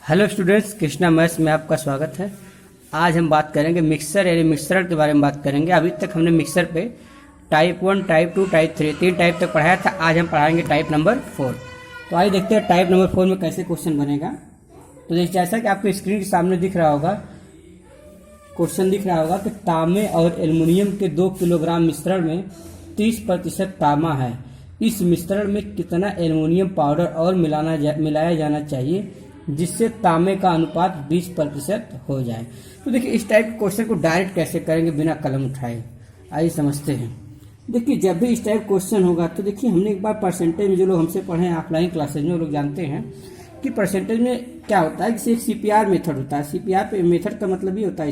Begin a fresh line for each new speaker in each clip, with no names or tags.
Hello students, Krishna maths में आपका स्वागत है। आज हम बात करेंगे मिक्सर यानी मिश्रण के बारे में बात करेंगे। अभी तक हमने मिक्सर पे टाइप 1, टाइप 2, टाइप 3 तीन टाइप तक पढ़ाया था। आज हम पढ़ाएंगे टाइप नंबर 4। तो आइए देखते हैं टाइप नंबर 4 में कैसे क्वेश्चन बनेगा। तो देखिए, जैसा कि आपको स्क्रीन के सामने दिख रहा होगा, क्वेश्चन दिख रहा होगा कि तांबे और एल्युमिनियम के 2 किलोग्राम मिश्रण में 30% तांबा है। इस मिश्रण में कितना एल्युमिनियम पाउडर और मिलाया जाना चाहिए जिससे तांबे का अनुपात 20% हो जाए। तो देखिए, इस टाइप के क्वेश्चन को डायरेक्ट कैसे करेंगे बिना कलम उठाए, आइए समझते हैं। देखिए, जब भी इस टाइप क्वेश्चन होगा तो देखिए, हमने एक बार परसेंटेज में जो लोग हमसे पढ़े हैं ऑफलाइन क्लासेज में, वो लोग जानते हैं कि परसेंटेज में क्या होता है कि एक CPR मेथड होता है। CPR मेथड का मतलब ये होता है,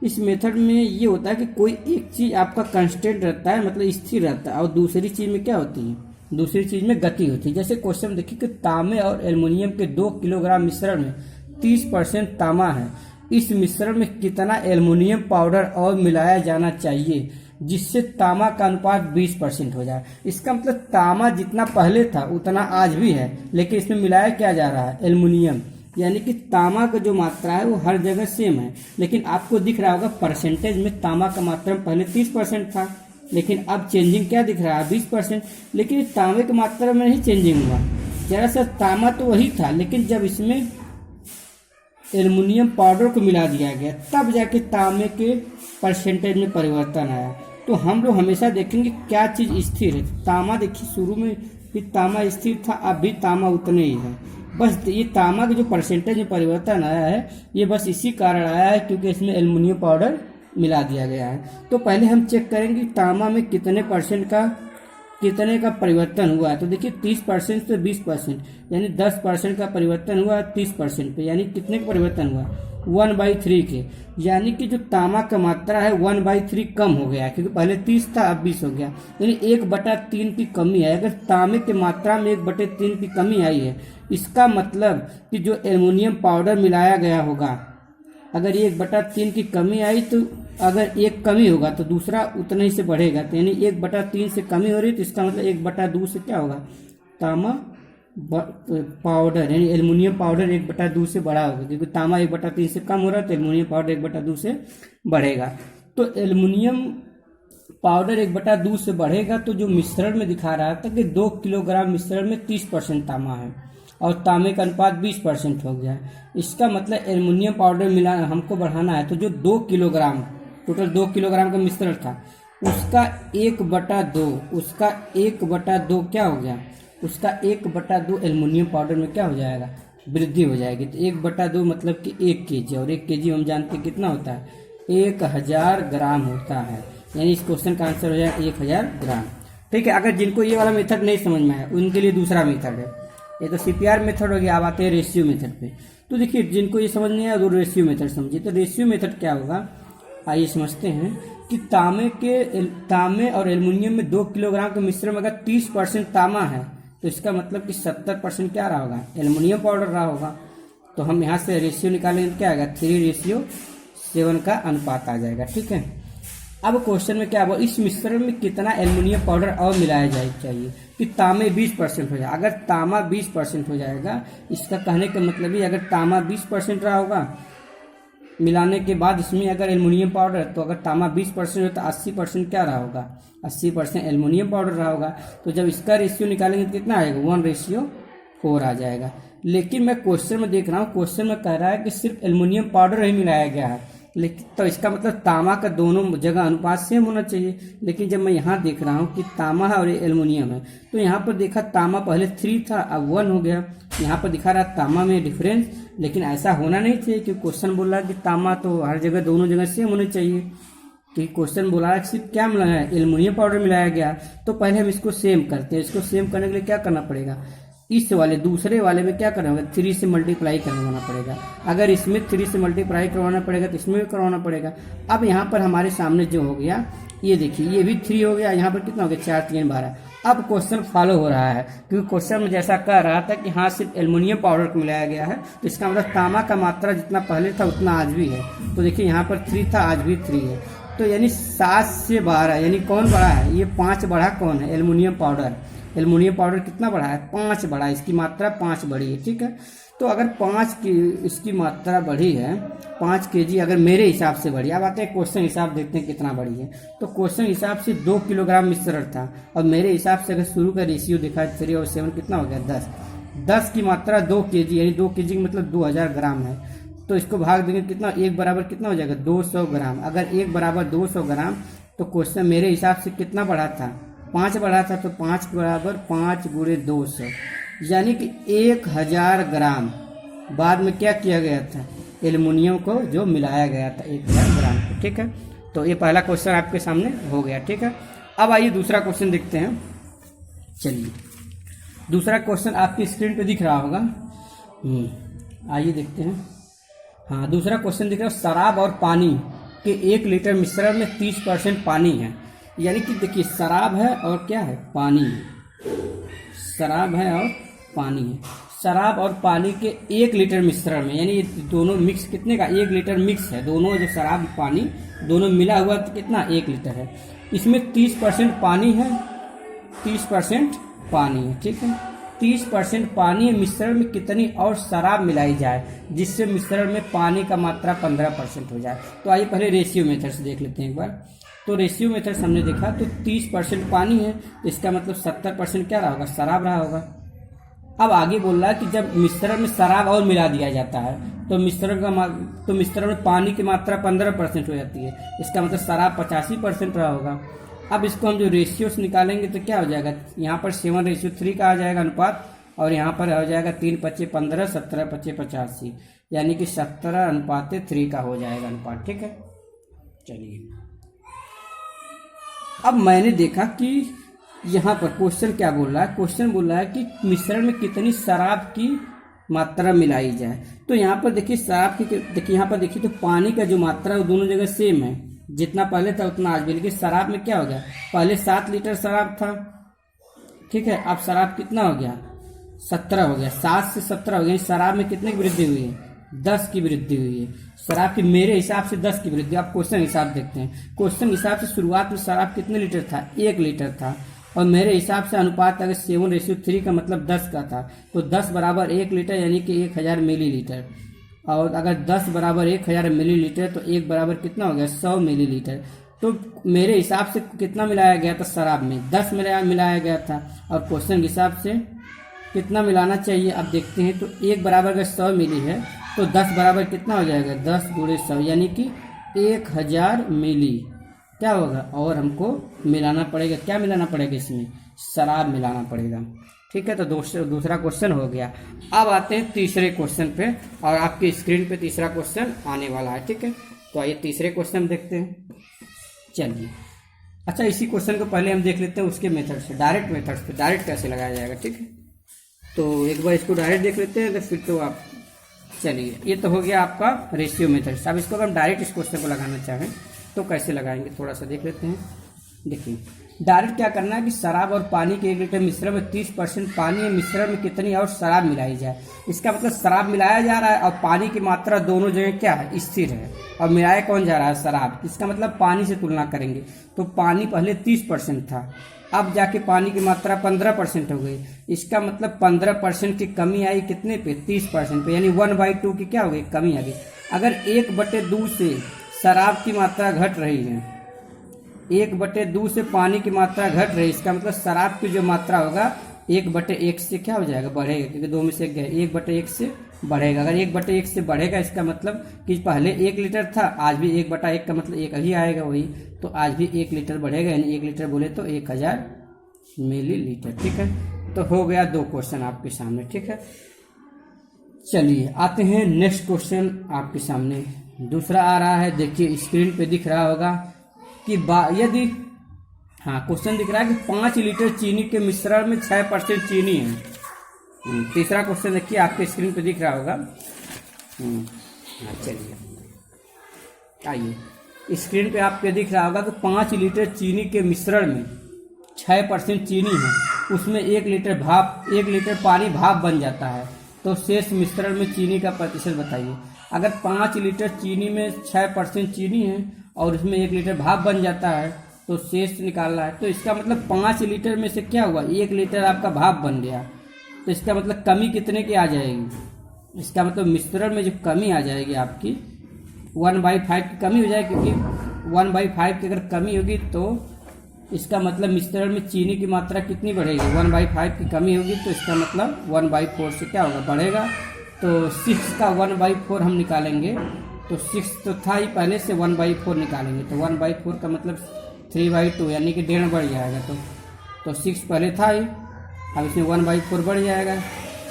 इस मेथड में ये होता है कि कोई एक चीज़ आपका कांस्टेंट रहता है, मतलब स्थिर रहता है, और दूसरी चीज़ में क्या होती है, दूसरी चीज में गति होती है। जैसे क्वेश्चन देखिए कि तांबे और एल्युमिनियम के 2 किलोग्राम मिश्रण में 30% तांबा है। इस मिश्रण में कितना एल्युमिनियम पाउडर और मिलाया जाना चाहिए जिससे तांबा का अनुपात 20% हो जाए। इसका मतलब तांबा जितना पहले था उतना आज भी है, लेकिन इसमें मिलाया क्या जा रहा है, एल्युमिनियम। यानी कि तांबा का जो मात्रा है वो हर जगह सेम है, लेकिन आपको दिख रहा होगा परसेंटेज में तांबा का मात्रा पहले 30% था, लेकिन अब चेंजिंग क्या दिख रहा है, 20%। लेकिन तांबे की मात्रा में नहीं चेंजिंग हुआ, जरा सा तांबा तो वही था, लेकिन जब इसमें एल्युमिनियम पाउडर को मिला दिया गया तब जाके तांबे के परसेंटेज में परिवर्तन आया। तो हम लोग हमेशा देखेंगे क्या चीज़ स्थिर है। तांबा देखिए, शुरू में भी तांबा स्थिर था, अब भी तांबा उतने ही है। बस ये तांबा के जो परसेंटेज में परिवर्तन आया है, ये बस इसी कारण आया है क्योंकि इसमें एल्युमिनियम पाउडर मिला दिया गया है। तो पहले हम चेक करेंगे तांबा में कितने का परिवर्तन हुआ है। तो देखिए, 30% से 20%, यानी 10% का परिवर्तन हुआ 30% पे, यानी कितने का परिवर्तन हुआ, 1/3 के। यानी कि जो तांबा का मात्रा है 1/3 कम हो गया है, क्योंकि पहले 30 था अब 20 हो गया, यानी 1/3 की कमी है। अगर तांबे की मात्रा में 1/3 की कमी आई है, इसका मतलब कि जो एल्युमिनियम पाउडर मिलाया गया होगा, अगर 1/3 की कमी आई तो अगर एक कमी होगा तो दूसरा उतना ही से बढ़ेगा। तो यानी 1/3 से कमी हो रही, तो इसका मतलब 1/2 से क्या होगा, तांबा पाउडर यानी एल्युमिनियम पाउडर 1/2 से बढ़ा होगा, क्योंकि तांबा 1/3 से कम हो रहा है तो एल्युमिनियम पाउडर 1/2 से बढ़ेगा। तो एल्युमिनियम पाउडर 1/2 से बढ़ेगा, तो जो मिश्रण में दिखा रहा था कि 2 किलोग्राम मिश्रण में 30% तांबा है और तांबे का अनुपात 20% हो गया है। इसका मतलब एल्युमिनियम पाउडर मिला हमको बढ़ाना है, तो जो 2 किलोग्राम टोटल 2 किलोग्राम का मिश्रण था उसका 1/2 क्या हो गया, उसका 1/2 एल्युमिनियम पाउडर में क्या हो जाएगा, वृद्धि हो जाएगी। तो 1/2 मतलब कि 1 kg, और 1 kg हम जानते हैं कितना होता है, 1000 ग्राम होता है। यानी इस क्वेश्चन का आंसर हो जाएगा 1000 ग्राम। ठीक है। अगर जिनको ये वाला मेथड नहीं समझ में आया उनके लिए दूसरा मेथड है। ये तो CPR मेथड हो गया। अब आते हैं रेशियो मेथड पे। तो देखिए, जिनको ये समझ नहीं आया वो रेशियो मेथड समझिए। तो रेशियो मेथड क्या होगा, आइए समझते हैं कि तांबे और एल्युमिनियम में 2 किलोग्राम के मिश्रण में अगर 30% तांबा है तो इसका मतलब कि 70% क्या रहा होगा, एल्युमिनियम पाउडर रहा होगा। तो हम यहाँ से रेशियो निकालेंगे, क्या आएगा, 3:7 का अनुपात आ जाएगा। ठीक है। अब क्वेश्चन में क्या हुआ, इस मिश्रण में कितना एल्युमिनियम पाउडर और मिलाया चाहिए कि तांबे 20% हो जाए। अगर तांबा 20% हो जाएगा, इसका कहने का मतलब ही अगर तांबा 20% रहा होगा मिलाने के बाद इसमें अगर एल्युमिनियम पाउडर, तो अगर तांबा 20% हो तो 80% क्या रहा होगा, 80% एल्युमिनियम पाउडर रहा होगा। तो जब इसका रेशियो निकालेंगे तो कितना आएगा, 1:4 आ जाएगा। लेकिन मैं क्वेश्चन में देख रहा हूँ, क्वेश्चन में कह रहा है कि सिर्फ एल्युमिनियम पाउडर ही मिलाया गया है, लेकिन तो इसका मतलब तांबा का दोनों जगह अनुपात सेम होना चाहिए। लेकिन जब मैं यहाँ देख रहा हूँ कि तांबा है और एल्युमिनियम है, तो यहाँ पर देखा तांबा पहले 3 था अब 1 हो गया। यहाँ पर दिखा रहा तांबा में डिफरेंस, लेकिन ऐसा होना नहीं चाहिए क्योंकि क्वेश्चन बोल रहा है कि तांबा तो हर जगह दोनों जगह सेम होने चाहिए। कि क्वेश्चन बोला है सिर्फ क्या मिलाया है, एल्युमिनियम पाउडर मिलाया गया। तो पहले हम इसको सेम करते हैं। इसको सेम करने के लिए क्या करना पड़ेगा, इस वाले दूसरे वाले में क्या करना होगा, 3 से मल्टीप्लाई करवाना पड़ेगा। अगर इसमें 3 से मल्टीप्लाई करवाना पड़ेगा तो इसमें भी करवाना पड़ेगा। अब यहाँ पर हमारे सामने जो हो गया, ये देखिए, ये भी 3 हो गया, यहाँ पर कितना हो गया, 4 3 12। अब क्वेश्चन फॉलो हो रहा है, क्योंकि क्वेश्चन में जैसा कह रहा था कि हाँ सिर्फ एल्युमिनियम पाउडर को मिलाया गया है, तो इसका मतलब तांबा का मात्रा जितना पहले था उतना आज भी है। तो देखिए, यहाँ पर 3 था, आज भी 3 है। तो यानी 7 से 12, यानी कौन बड़ा है, ये 5 बढ़ा कौन है, एल्युमिनियम पाउडर। एल्युमिनियम पाउडर कितना बढ़ा है, 5 बढ़ा है, इसकी मात्रा 5 बढ़ी है। ठीक है, तो अगर 5 की इसकी मात्रा बढ़ी है, 5 kg अगर मेरे हिसाब से बढ़ी। अब आते हैं क्वेश्चन हिसाब, देखते हैं कितना बढ़ी है। तो क्वेश्चन हिसाब से 2 किलोग्राम मिश्रण था, और मेरे हिसाब से अगर शुरू का रेशियो देखा 3 और 7 कितना हो गया 10। 10 की मात्रा 2 kg, यानी 2 kg का मतलब 2000 ग्राम है। तो इसको भाग देंगे कितना, 1 बराबर कितना हो जाएगा 200 ग्राम। अगर 1 बराबर 200 ग्राम, तो क्वेश्चन मेरे हिसाब से कितना बढ़ा था, 5 बढ़ा था। तो 5 बराबर 5 गुणे 200, यानी कि 1000 ग्राम बाद में क्या किया गया था, एल्युमिनियम को जो मिलाया गया था 1000 ग्राम को। ठीक है, तो ये पहला क्वेश्चन आपके सामने हो गया। ठीक है, अब आइए दूसरा क्वेश्चन देखते हैं। चलिए दूसरा क्वेश्चन आपकी स्क्रीन पे दिख रहा होगा। आइए देखते हैं। हाँ, दूसरा क्वेश्चन दिख रहा है, शराब और पानी के 1 लीटर मिश्रण में 30% पानी है। यानी कि देखिए शराब है और क्या है, पानी है। शराब है और पानी है। शराब और पानी के 1 लीटर मिश्रण में, यानी ये दोनों मिक्स कितने का, 1 लीटर मिक्स है, दोनों जो शराब पानी दोनों मिला हुआ तो कितना 1 लीटर है। इसमें 30% पानी है, 30% पानी है। ठीक है, 30% पानी मिश्रण में कितनी और शराब मिलाई जाए जिससे मिश्रण में पानी का मात्रा 15% हो जाए। तो आइए पहले रेशियो मेथड से देख लेते हैं एक बार। तो रेशियो मेथड से हमने देखा तो 30% पानी है, तो इसका मतलब 70% क्या रहा होगा, शराब रहा होगा। अब आगे बोल रहा है कि जब मिश्रण में शराब और मिला दिया जाता है तो मिश्रण में पानी की मात्रा 15% हो जाती है। इसका मतलब शराब 85% रहा होगा। अब इसको हम जो रेशियो से निकालेंगे तो क्या हो जाएगा, यहाँ पर 7:3 का आ जाएगा अनुपात, और यहाँ पर हो जाएगा 3×5=15, 17×5=85, यानी कि 17:3 का हो जाएगा अनुपात। ठीक है, चलिए अब मैंने देखा कि यहाँ पर क्वेश्चन क्या बोल रहा है, क्वेश्चन बोल रहा है कि मिश्रण में कितनी शराब की मात्रा मिलाई जाए। तो यहाँ पर देखिए शराब की, देखिए यहाँ पर देखिए तो पानी का जो मात्रा है वो दोनों जगह सेम है, जितना पहले था उतना आज भी। लेकिन शराब में क्या हो गया, पहले 7 लीटर शराब था, ठीक है, अब शराब कितना हो गया 17 हो गया, 7 से 17 हो गया। शराब में कितने की वृद्धि हुई है, 10 की वृद्धि हुई है। शराब की मेरे हिसाब से 10 की वृद्धि। अब क्वेश्चन हिसाब देखते हैं। क्वेश्चन हिसाब से शुरुआत में शराब कितने लीटर था, 1 लीटर था, और मेरे हिसाब से अनुपात अगर 7:3 का मतलब 10 का था, तो 10 बराबर 1 लीटर यानी कि 1000 मिलीलीटर। और अगर 10 बराबर 1000 मिलीलीटर तो 1 बराबर कितना हो गया 100 मिलीलीटर। तो मेरे हिसाब से कितना मिलाया गया था शराब में, 10 मिलाया गया था, और क्वेश्चन के हिसाब से कितना मिलाना चाहिए अब देखते हैं। तो 1 बराबर अगर 100 मिली है तो 10 बराबर कितना हो जाएगा 10 × 100, यानी कि 1000 मिली क्या होगा, और हमको मिलाना पड़ेगा, क्या मिलाना पड़ेगा इसमें, शराब मिलाना पड़ेगा। ठीक है, तो दूसरा क्वेश्चन हो गया। अब आते हैं तीसरे क्वेश्चन पे, और आपकी स्क्रीन पे तीसरा क्वेश्चन आने वाला है। ठीक है, तो आइए तीसरे क्वेश्चन देखते हैं। चलिए अच्छा, इसी क्वेश्चन को पहले हम देख लेते हैं उसके मेथड से, डायरेक्ट मेथड से, डायरेक्ट कैसे लगाया जाएगा। ठीक है, तो एक बार इसको डायरेक्ट देख लेते हैं, तो फिर तो आप चलिए ये तो हो गया आपका रेशियो मेथड। अब इसको अगर हम डायरेक्ट इस क्वेश्चन को लगाना चाहें तो कैसे लगाएंगे, थोड़ा सा देख लेते हैं। देखिए डायरेक्ट क्या करना है कि शराब और पानी के 1 लीटर मिश्रण में 30% पानी है, मिश्रण में कितनी और शराब मिलाई जाए। इसका मतलब शराब मिलाया जा रहा है और पानी की मात्रा दोनों जगह क्या है, स्थिर है, और मिलाया कौन जा रहा है, शराब। इसका मतलब पानी से तुलना करेंगे तो पानी पहले 30% था, अब जाके पानी की मात्रा 15% हो गई। इसका मतलब 15% की कमी आई कितने पे, 30% पे, यानी 1/2 की क्या हो गई, कमी आ गई। अगर 1/2 से शराब की मात्रा घट रही है, 1/2 से पानी की मात्रा घट रही है, इसका मतलब शराब की जो मात्रा होगा 1/1 से क्या हो जाएगा, बढ़ेगा, क्योंकि 2 में से 1 गया, 1/1 से बढ़ेगा। अगर 1/1 से बढ़ेगा इसका मतलब कि पहले 1 लीटर था, आज भी 1/1 का मतलब 1 ही आएगा वही, तो आज भी 1 लीटर बढ़ेगा, यानी 1 लीटर बोले तो 1000 मिलीलीटर। ठीक है, तो हो गया 2 क्वेश्चन आपके सामने। ठीक है, चलिए आते हैं नेक्स्ट क्वेश्चन आपके सामने। दूसरा आ रहा है, देखिए स्क्रीन पे दिख रहा होगा कि यदि, हाँ क्वेश्चन दिख रहा है कि 5 लीटर चीनी के मिश्रण में 6% चीनी है। तीसरा क्वेश्चन देखिए आपके स्क्रीन पे दिख रहा होगा। चलिए आइए, स्क्रीन पे आपके दिख रहा होगा कि 5 लीटर चीनी के मिश्रण में 6% चीनी है, उसमें 1 लीटर पानी भाप बन जाता है, तो शेष मिश्रण में चीनी का प्रतिशत बताइए। अगर 5 लीटर चीनी में 6% चीनी है और उसमें 1 लीटर भाप बन जाता है तो शेष निकालना है। तो इसका मतलब 5 लीटर में से क्या हुआ, 1 लीटर आपका भाप बन गया। तो इसका मतलब कमी कितने की आ जाएगी, इसका मतलब मिश्रण में जो कमी आ जाएगी आपकी 1/5 की कमी हो जाएगी, क्योंकि 1/5 की अगर कमी होगी तो इसका मतलब मिश्रण में चीनी की मात्रा कितनी बढ़ेगी, 1/5 की कमी होगी, तो इसका मतलब 1/4 से क्या होगा, बढ़ेगा। तो 6 का 1/4 हम निकालेंगे, तो 6 तो था ही पहले से, 1/4 निकालेंगे तो 1/4 का मतलब 3/2 यानी कि 1.5 बढ़ जाएगा। तो 6 पहले था ही, अब इसमें 1/4 बढ़ जाएगा,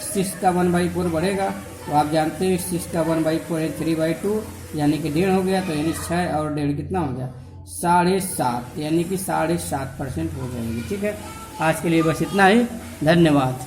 6 का 1/4 बढ़ेगा। तो आप जानते हैं 6 का 1/4 है 3/2 यानी कि 1.5 हो गया। तो यानी 6 और 1.5 कितना हो गया, 7.5, यानी कि 7.5% हो जाएगी। ठीक है, आज के लिए बस इतना ही, धन्यवाद।